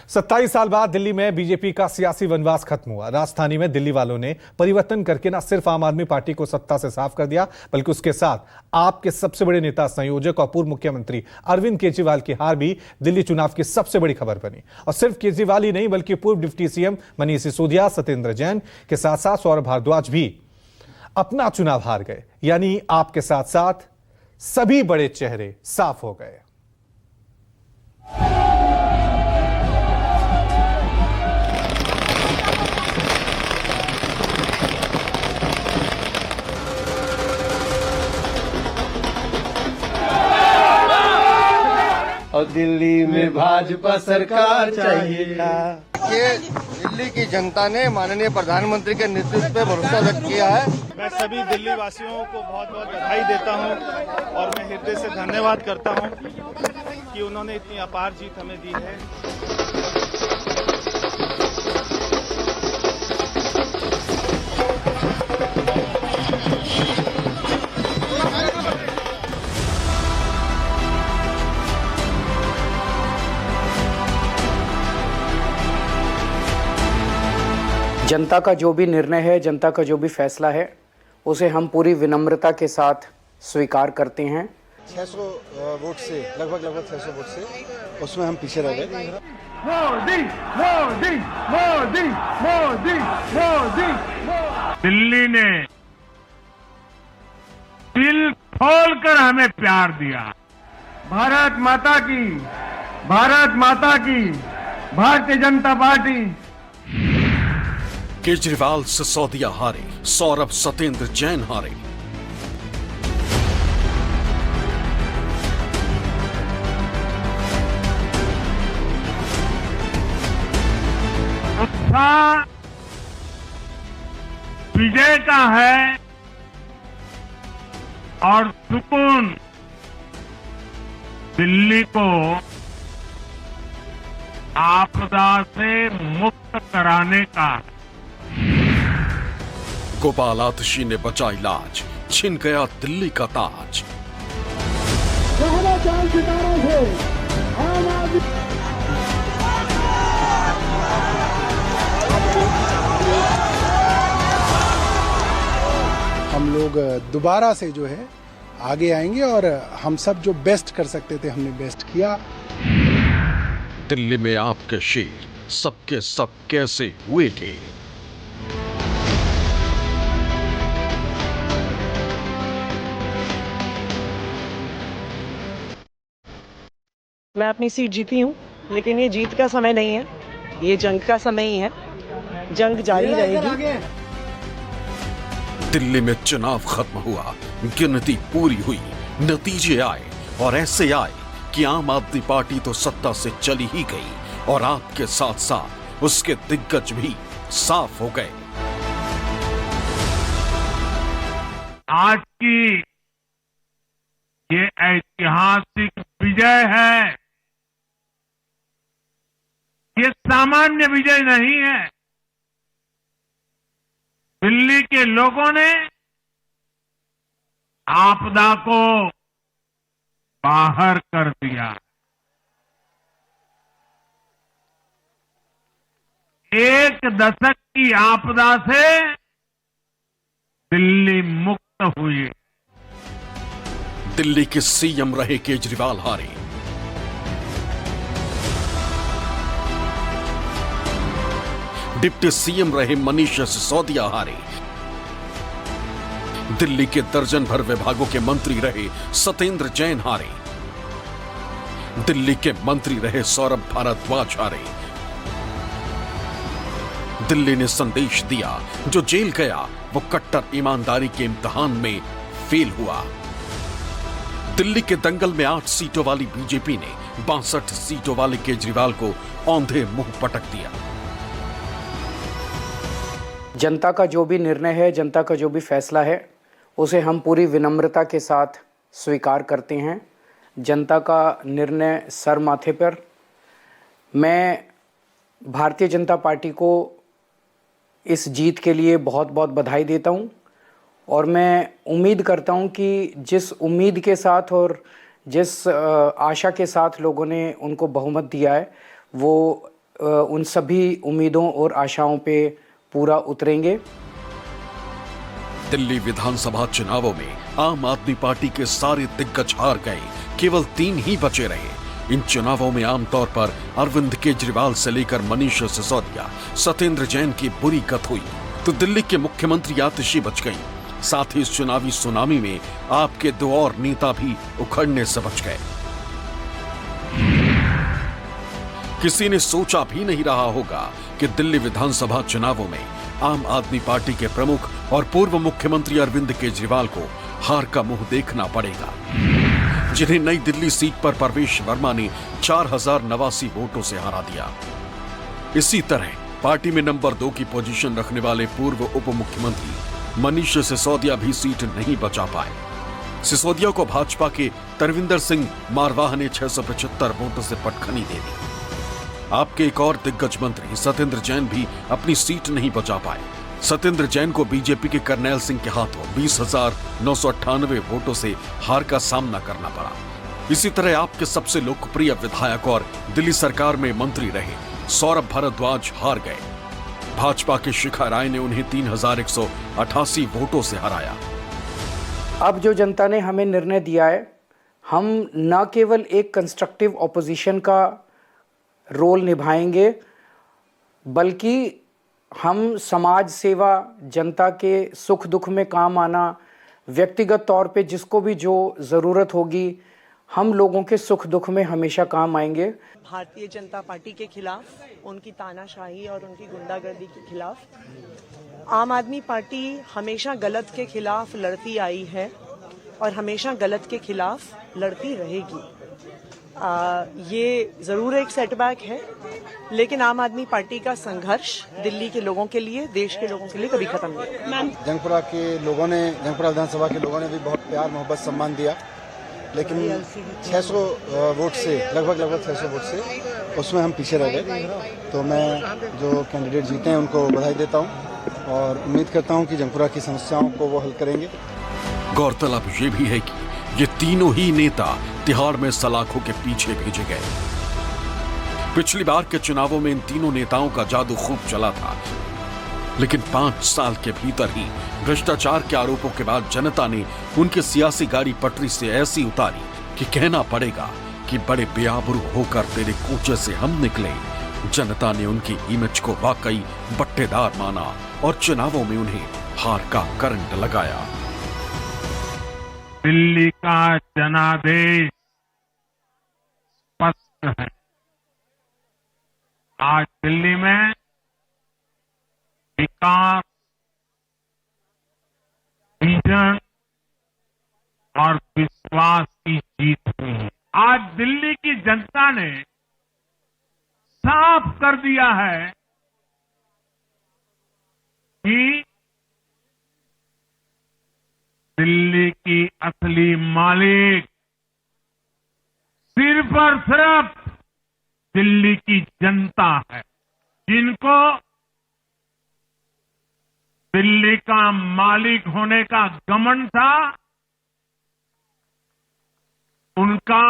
27 साल बाद दिल्ली में बीजेपी का सियासी वनवास खत्म हुआ। राजधानी में दिल्ली वालों ने परिवर्तन करके न सिर्फ आम आदमी पार्टी को सत्ता से साफ कर दिया, बल्कि उसके साथ आप के सबसे बड़े नेता, संयोजक और पूर्व मुख्यमंत्री अरविंद केजरीवाल की हार भी दिल्ली चुनाव की सबसे बड़ी खबर बनी। और सिर्फ केजरीवाल ही नहीं, बल्कि पूर्व डिप्टी सीएम मनीष सिसोदिया, सत्येंद्र जैन के साथ साथ सौरभ भारद्वाज भी अपना चुनाव हार गए। यानी आपके साथ साथ सभी बड़े चेहरे साफ हो गए। और दिल्ली में भाजपा सरकार चाहिए। ये दिल्ली की जनता ने माननीय प्रधानमंत्री के नेतृत्व पे भरोसा व्यक्त किया है। मैं सभी दिल्ली वासियों को बहुत बहुत बधाई देता हूं और मैं हृदय से धन्यवाद करता हूं कि उन्होंने इतनी अपार जीत हमें दी है। जनता का जो भी निर्णय है, जनता का जो भी फैसला है, उसे हम पूरी विनम्रता के साथ स्वीकार करते हैं। 600 वोट से लगभग 600 वोट से उसमें हम पीछे रह गए। मोदी मोदी मोदी मोदी मोदी। दिल्ली ने दिल खोलकर हमें प्यार दिया। भारत माता की, भारत माता की, भारतीय जनता पार्टी। केजरीवाल सिसोदिया हारे, सौरभ सत्येंद्र जैन हारे। उत्साह विजय का है और सुकून दिल्ली को आपदा से मुक्त कराने का। गोपाल आतिशी ने बचाई लाज, छिन गया दिल्ली का ताज। हम लोग दोबारा से जो है आगे आएंगे और हम सब जो बेस्ट कर सकते थे हमने बेस्ट किया। दिल्ली में आपके शेर सबके सब कैसे हुए थे? मैं अपनी सीट जीती हूँ, लेकिन ये जीत का समय नहीं है, ये जंग का समय ही है। जंग जारी रहेगी। दिल्ली में चुनाव खत्म हुआ, गिनती पूरी हुई, नतीजे आए और ऐसे आए कि आम आदमी पार्टी तो सत्ता से चली ही गई और आपके साथ साथ उसके दिग्गज भी साफ हो गए। आज की ये ऐतिहासिक विजय है। ये सामान्य विजय नहीं है। दिल्ली के लोगों ने आपदा को बाहर कर दिया। एक दशक की आपदा से दिल्ली मुक्त हुई। दिल्ली के सीएम रहे केजरीवाल हारे। डिप्टी सीएम रहे मनीष सिसोदिया हारे। दिल्ली के दर्जन भर विभागों के मंत्री रहे सत्येंद्र जैन हारे। दिल्ली के मंत्री रहे सौरभ भारद्वाज हारे। दिल्ली ने संदेश दिया, जो जेल गया वो कट्टर ईमानदारी के इम्तिहान में फेल हुआ। दिल्ली के दंगल में 8 सीटों वाली बीजेपी ने 62 सीटों वाले केजरीवाल को औंधे मुंह पटक दिया। जनता का जो भी निर्णय है, जनता का जो भी फैसला है, उसे हम पूरी विनम्रता के साथ स्वीकार करते हैं। जनता का निर्णय सर माथे पर। मैं भारतीय जनता पार्टी को इस जीत के लिए बहुत बहुत बधाई देता हूं और मैं उम्मीद करता हूं कि जिस उम्मीद के साथ और जिस आशा के साथ लोगों ने उनको बहुमत दिया है, वो उन सभी उम्मीदों और आशाओं पे पूरा उतरेंगे। दिल्ली विधानसभा चुनावों में आम आदमी पार्टी के सारे दिग्गज हार गए, केवल 3 ही बचे रहे। इन चुनावों में आमतौर पर अरविंद केजरीवाल से लेकर मनीष सिसोदिया, सत्येंद्र जैन की बुरी गत हुई, तो दिल्ली के मुख्यमंत्री आतिशी बच गई। साथ ही इस चुनावी सुनामी में आपके 2 और नेता भी उखड़ने से बच गए। किसी ने सोचा भी नहीं रहा होगा कि दिल्ली विधानसभा चुनावों में आम आदमी पार्टी के प्रमुख और पूर्व मुख्यमंत्री अरविंद केजरीवाल को हार का मुंह देखना पड़ेगा, जिन्हें नई दिल्ली सीट पर परवेश वर्मा ने 4089 वोटों से हरा दिया। इसी तरह पार्टी में नंबर 2 की पोजीशन रखने वाले पूर्व उप मुख्यमंत्री मनीष सिसोदिया भी सीट नहीं बचा पाए। सिसोदिया को भाजपा के तरविंदर सिंह मारवाह ने 675 वोटों से पटखनी दे दी। आपके एक और दिग्गज मंत्री सत्येंद्र जैन भी अपनी सीट नहीं बचा पाए। सत्येंद्र जैन को बीजेपी के करनैल सिंह के हाथों 20,998 वोटों से हार का सामना करना पड़ा। इसी तरह आपके सबसे लोकप्रिय विधायक और दिल्ली सरकार में मंत्री रहे सौरभ भारद्वाज हार गए। भाजपा के शिखा राय ने उन्हें 3,188 वोटों से हराया। अब जो जनता ने हमें निर्णय दिया है, हम न केवल एक कंस्ट्रक्टिव ऑपोजिशन का रोल निभाएंगे, बल्कि हम समाज सेवा, जनता के सुख दुख में काम आना, व्यक्तिगत तौर पे जिसको भी जो ज़रूरत होगी, हम लोगों के सुख दुख में हमेशा काम आएंगे। भारतीय जनता पार्टी के खिलाफ, उनकी तानाशाही और उनकी गुंडागर्दी के खिलाफ आम आदमी पार्टी हमेशा गलत के खिलाफ लड़ती आई है और हमेशा गलत के खिलाफ लड़ती रहेगी। ये ज़रूर एक सेटबैक है, लेकिन आम आदमी पार्टी का संघर्ष दिल्ली के लोगों के लिए, देश के लोगों के लिए कभी खत्म नहीं होगा। जंगपुरा के लोगों ने, जंगपुरा विधानसभा के लोगों ने भी बहुत प्यार, मोहब्बत, सम्मान दिया, लेकिन 600 वोट से, लगभग 600 वोट से उसमें हम पीछे रह गए। तो मैं जो कैंडिडेट जीते हैं उनको बधाई देता हूं और उम्मीद करता हूं कि जंगपुरा की समस्याओं को वो हल करेंगे। गौरतलब ये भी है कि ये तीनों ही नेता तिहाड़ में सलाखों के पीछे भेजे गए। पिछली बार के चुनावों में इन तीनों नेताओं का जादू खूब चला था, लेकिन 5 साल के भीतर ही भ्रष्टाचार के आरोपों के बाद जनता ने उनकी सियासी गाड़ी पटरी से ऐसी उतारी कि कहना पड़ेगा कि बड़े बेआबरू होकर तेरे कूचे से हम निकले। जनता ने उनकी इमेज को वाकई बट्टेदार माना और चुनावों में उन्हें हार का करंट लगाया। दिल्ली का जनादेश स्पष्ट है। आज दिल्ली में विकास, विजन और विश्वास की जीत हुई है। आज दिल्ली की जनता ने साफ कर दिया है कि दिल्ली की असली मालिक सिर्फ और सिर्फ दिल्ली की जनता है। जिनको दिल्ली का मालिक होने का घमंड था, उनका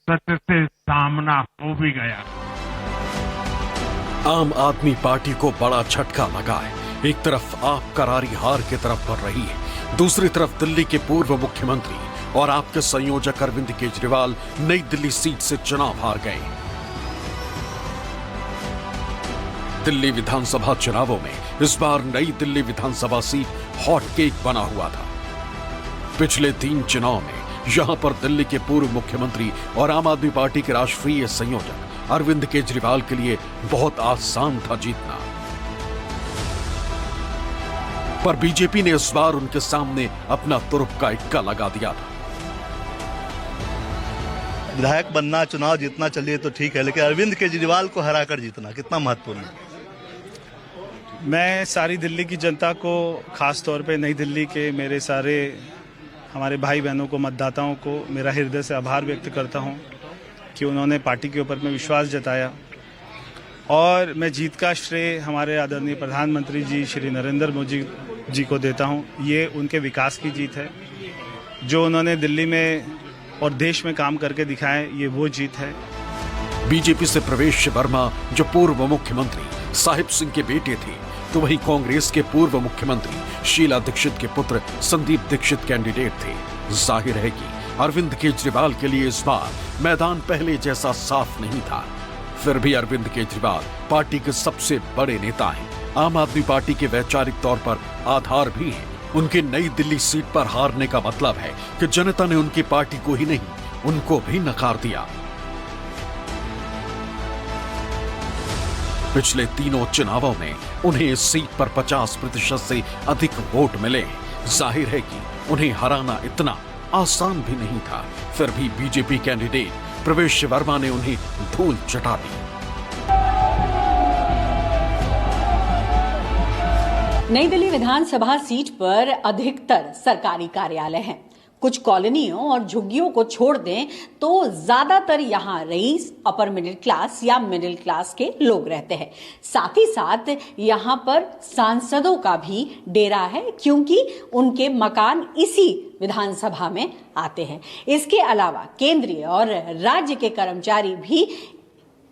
सच से सामना हो भी गया। आम आदमी पार्टी को बड़ा झटका लगा है। एक तरफ आप करारी हार की तरफ बढ़ रही है, दूसरी तरफ दिल्ली के पूर्व मुख्यमंत्री और आपके संयोजक अरविंद केजरीवाल नई दिल्ली सीट से चुनाव हार गए। दिल्ली विधानसभा चुनावों में इस बार नई दिल्ली विधानसभा सीट हॉट केक बना हुआ था। पिछले 3 चुनाव में यहां पर दिल्ली के पूर्व मुख्यमंत्री और आम आदमी पार्टी के राष्ट्रीय संयोजक अरविंद केजरीवाल के लिए बहुत आसान था जीतना, पर बीजेपी ने इस बार उनके सामने अपना तुरुप का इक्का लगा दिया था। विधायक बनना, चुनाव जीतना चलिए तो ठीक है, लेकिन अरविंद केजरीवाल को हराकर जीतना कितना महत्वपूर्ण है। मैं सारी दिल्ली की जनता को, खास तौर पे नई दिल्ली के मेरे सारे हमारे भाई बहनों को, मतदाताओं को मेरा हृदय से आभार व्यक्त करता हूं कि उन्होंने पार्टी के ऊपर में विश्वास जताया। और मैं जीत का श्रेय हमारे आदरणीय प्रधानमंत्री जी श्री नरेंद्र मोदी जी को देता हूं। ये उनके विकास की जीत है। जो उन्होंने दिल्ली में और देश में काम करके दिखाए, ये वो जीत है। बीजेपी से प्रवेश वर्मा जो पूर्व मुख्यमंत्री साहिब सिंह के बेटे थे, तो वहीं कांग्रेस के पूर्व मुख्यमंत्री शीला दीक्षित के पुत्र संदीप दीक्षित कैंडिडेट थे। जाहिर है कि अरविंद केजरीवाल के लिए इस बार मैदान पहले जैसा साफ नहीं था। फिर भी अरविंद केजरीवाल पार्टी के सबसे बड़े नेता हैं। आम आदमी पार्टी के वैचारिक तौर पर आधार भी हैं। उनके नई दिल्ली सीट पर हारने का मतलब है कि जनता ने उनकी पार्टी को ही नहीं, उनको भी नकार दिया। पिछले तीनों चुनावों में उन्हें इस सीट पर 50% से अधिक वोट मिले। जाहिर है कि उन्हें हराना इतना आसान भी नहीं था। फिर भी बीजेपी कैंडिडेट प्रवेश वर्मा ने उन्हें धूल चटा दी। नई दिल्ली विधानसभा सीट पर अधिकतर सरकारी कार्यालय हैं। कुछ कॉलोनियों और झुग्गियों को छोड़ दें तो ज्यादातर यहाँ रईस, अपर मिडिल क्लास या मिडिल क्लास के लोग रहते हैं। साथ ही साथ यहाँ पर सांसदों का भी डेरा है, क्योंकि उनके मकान इसी विधानसभा में आते हैं। इसके अलावा केंद्रीय और राज्य के कर्मचारी भी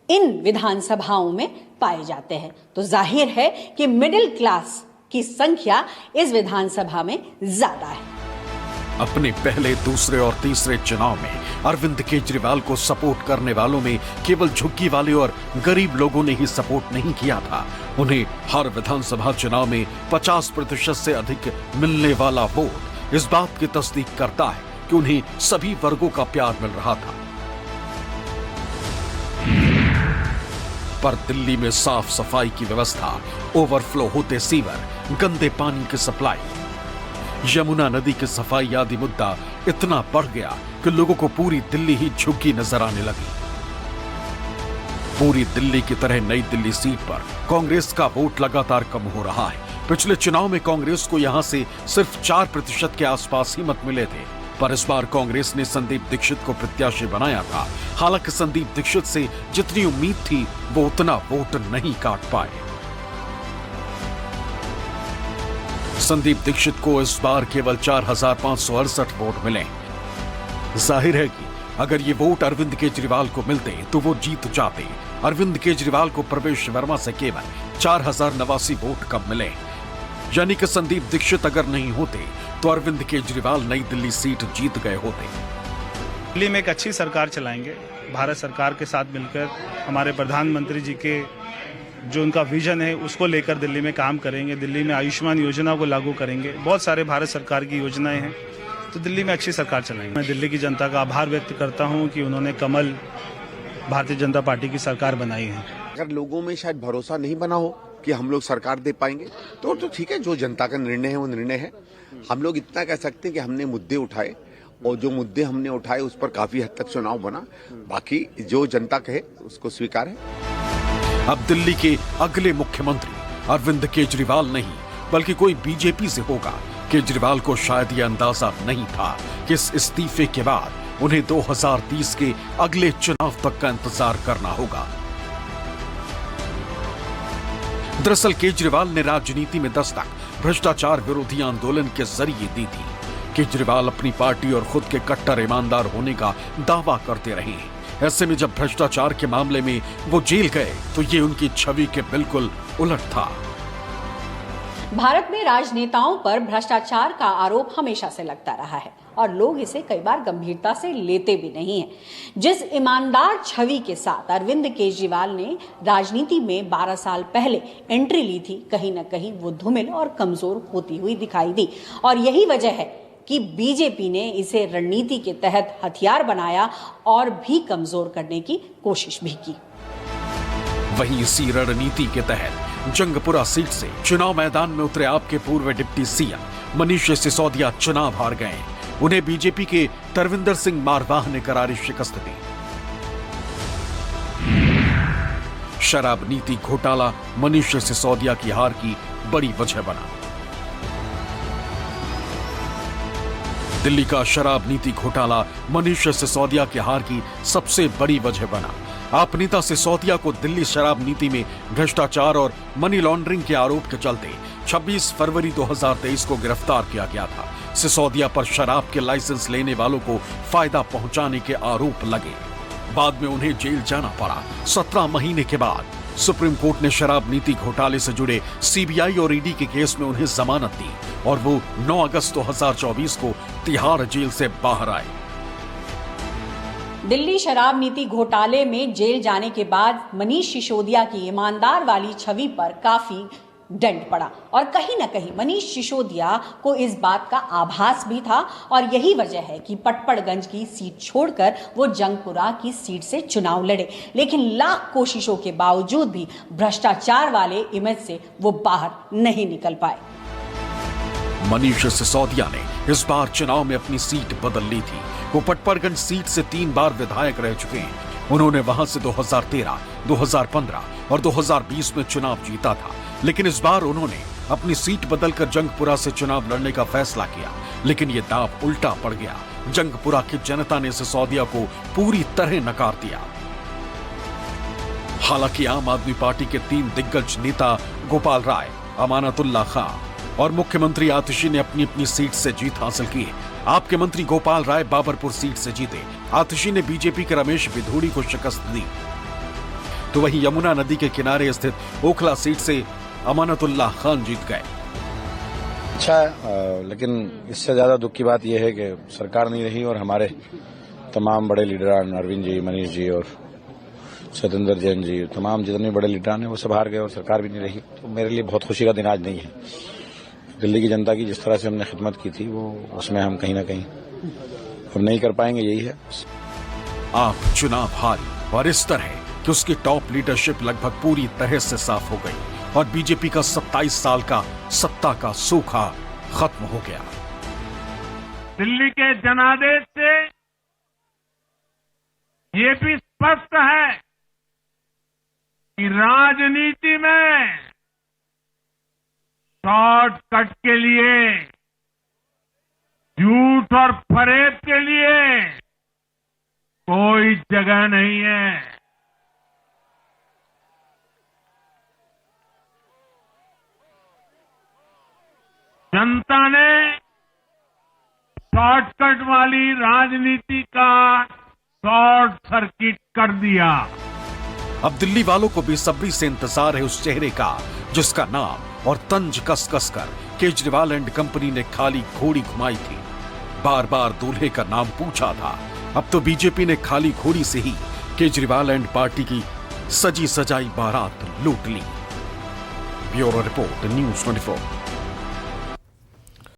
इन विधानसभाओं में पाए जाते हैं। तो जाहिर है कि मिडिल क्लास की संख्या इस विधानसभा में ज्यादा है। अपने पहले, दूसरे और तीसरे चुनाव में अरविंद केजरीवाल को सपोर्ट करने वालों में केवल झुग्गी वाले और गरीब लोगों ने ही सपोर्ट नहीं किया था। उन्हें हर विधानसभा चुनाव में 50% से अधिक मिलने वाला वोट इस बात की तस्दीक करता है कि उन्हें सभी वर्गों का प्यार मिल रहा था। पर दिल्ली में साफ सफाई की व्यवस्था, ओवरफ्लो होते सीवर, गंदे पानी की सप्लाई, यमुना नदी की सफाई आदि मुद्दा इतना बढ़ गया कि लोगों को पूरी दिल्ली ही झुग्गी नजर आने लगी। पूरी दिल्ली की तरह नई दिल्ली सीट पर कांग्रेस का वोट लगातार कम हो रहा है। पिछले चुनाव में कांग्रेस को यहां से सिर्फ 4% के आसपास ही मत मिले थे, पर इस बार कांग्रेस ने संदीप दीक्षित को प्रत्याशी बनाया था। हालांकि संदीप दीक्षित से जितनी उम्मीद थी वो उतना वोट नहीं काट पाए। संदीप दीक्षित को इस बार केवल 4,568 वोट मिले। जाहिर है कि अगर ये वोट अरविंद केजरीवाल को मिलते तो वो जीत जाते। अरविंद केजरीवाल को प्रवेश वर्मा से केवल 4,089 वोट कम मिले। यानी कि संदीप दीक्षित अगर नहीं होते तो अरविंद केजरीवाल नई दिल्ली सीट जीत गए होते। दिल्ली में एक अच्छी सरकार चलाएंगे। भारत सरकार के साथ मिलकर हमारे प्रधानमंत्री जी के जो उनका विजन है उसको लेकर दिल्ली में काम करेंगे। दिल्ली में आयुष्मान योजना को लागू करेंगे। बहुत सारे भारत सरकार की योजनाएं हैं, तो दिल्ली में अच्छी सरकार चलाएंगे। मैं दिल्ली की जनता का आभार व्यक्त करता हूं कि उन्होंने कमल भारतीय जनता पार्टी की सरकार बनाई है। अगर लोगों में शायद भरोसा नहीं बना हो कि हम लोग सरकार दे पाएंगे तो ठीक है, जो जनता का निर्णय है वो निर्णय है। हम लोग इतना कह सकते हैं कि हमने मुद्दे उठाए और जो मुद्दे हमने उठाए उस पर काफी हद तक चुनाव बना। बाकी जो जनता कहे उसको स्वीकार है। अब दिल्ली के अगले मुख्यमंत्री अरविंद केजरीवाल नहीं बल्कि कोई बीजेपी से होगा। केजरीवाल को शायद यह अंदाजा नहीं था कि इस इस्तीफे के बाद उन्हें 2030 के अगले चुनाव तक का इंतजार करना होगा। दरअसल केजरीवाल ने राजनीति में दस्तक भ्रष्टाचार विरोधी आंदोलन के जरिए दी थी। केजरीवाल अपनी पार्टी और खुद के कट्टर ईमानदार होने का दावा करते रहे हैं। ऐसे में जब भ्रष्टाचार के मामले में वो जेल गए तो ये उनकी छवि के बिल्कुल उलट था। भारत में राजनेताओं पर भ्रष्टाचार का आरोप हमेशा से लगता रहा है और लोग इसे कई बार गंभीरता से लेते भी नहीं हैं। जिस ईमानदार छवि के साथ अरविंद केजरीवाल ने राजनीति में 12 साल पहले एंट्री ली थी, कहीं न कहीं वो धूमिल और कमजोर होती हुई दिखाई दी और यही वजह है कि बीजेपी ने इसे रणनीति के तहत हथियार बनाया और भी कमजोर करने की कोशिश भी की। वहीं इसी रणनीति के तहत जंगपुरा सीट से चुनाव मैदान में उतरे आपके पूर्व डिप्टी सीएम मनीष सिसोदिया चुनाव हार गए। उन्हें बीजेपी के तरविंदर सिंह मारवाह ने करारी शिकस्त दी। शराब नीति घोटाला मनीष सिसोदिया की हार की बड़ी वजह बना। दिल्ली का शराब नीति घोटाला मनीष सिसोदिया की हार की सबसे बड़ी वजह बना। आप नेता सिसोदिया को दिल्ली शराब नीति में भ्रष्टाचार और मनी लॉन्ड्रिंग के आरोप के चलते 26 फरवरी 2023 को गिरफ्तार किया गया था। सिसोदिया पर शराब के लाइसेंस लेने वालों को फायदा पहुंचाने के आरोप लगे। बाद में उन्हें जेल जाना पड़ा। 17 महीने के बाद सुप्रीम कोर्ट ने शराब नीति घोटाले से जुड़े सीबीआई और ईडी के केस में उन्हें जमानत दी और वो 9 अगस्त 2024 को तिहाड़ जेल से बाहर आए। दिल्ली शराब नीति घोटाले में जेल जाने के बाद मनीष सिसोदिया की ईमानदार वाली छवि पर काफी डेंट पड़ा और कहीं न कहीं मनीष सिसोदिया को इस बात का आभास भी था और यही वजह है कि पटपड़गंज की सीट छोड़कर वो जंगपुरा की सीट से चुनाव लड़े, लेकिन लाख कोशिशों के बावजूद भी भ्रष्टाचार वाले इमेज से वो बाहर नहीं निकल पाए। मनीष सिसोदिया ने इस बार चुनाव में अपनी सीट बदल ली थी। वो पटपड़गंज सीट से 3 बार विधायक रह चुके हैं। उन्होंने वहां से 2013, 2015 और 2020 में चुनाव जीता था, लेकिन इस बार उन्होंने अपनी सीट बदलकर जंगपुरा से चुनाव लड़ने का फैसला किया, लेकिन ये दांव उल्टा पड़ गया। जंगपुरा की जनता ने सिसोदिया को पूरी तरह नकार दिया। हालांकि आम आदमी पार्टी के 3 दिग्गज नेता गोपाल राय, अमानतुल्लाह खां और मुख्यमंत्री आतिशी ने अपनी अपनी सीट से जीत हासिल की। आपके मंत्री गोपाल राय बाबरपुर सीट से जीते। आतिशी ने बीजेपी के रमेश बिधूड़ी को शिकस्त दी, तो वहीं यमुना नदी के किनारे स्थित ओखला सीट से अमानतुल्लाह खान जीत गए। अच्छा है, लेकिन इससे ज्यादा दुख की बात यह है कि सरकार नहीं रही और हमारे तमाम बड़े लीडरान, अरविंद जी, मनीष जी और सत्येंद्र जैन जी, तमाम जितने बड़े लीडरान हैं वो सब हार गए और सरकार भी नहीं रही। तो मेरे लिए बहुत खुशी का दिन आज नहीं है। दिल्ली की जनता की जिस तरह से हमने खिदमत की थी वो उसमें हम कहीं ना कहीं अब नहीं कर पाएंगे, यही है। आप चुनाव हारी और इस तरह कि उसकी टॉप लीडरशिप लगभग पूरी तरह से साफ हो गई और बीजेपी का 27 साल का सत्ता का सूखा खत्म हो गया। दिल्ली के जनादेश से ये भी स्पष्ट है कि राजनीति में शॉर्टकट के लिए, झूठ और फरेब के लिए कोई जगह नहीं है। जनता ने शॉर्टकट वाली राजनीति का शॉर्ट सर्किट कर दिया। अब दिल्ली वालों को बेसब्री से इंतजार है उस चेहरे का जिसका नाम और तंज कस कस कर केजरीवाल एंड कंपनी ने खाली घोड़ी घुमाई थी। बार बार दूल्हे का नाम पूछा था। अब तो बीजेपी ने खाली घोड़ी से ही केजरीवाल एंड पार्टी की सजी सजाई बारात लूट ली। Bureau report, news 24।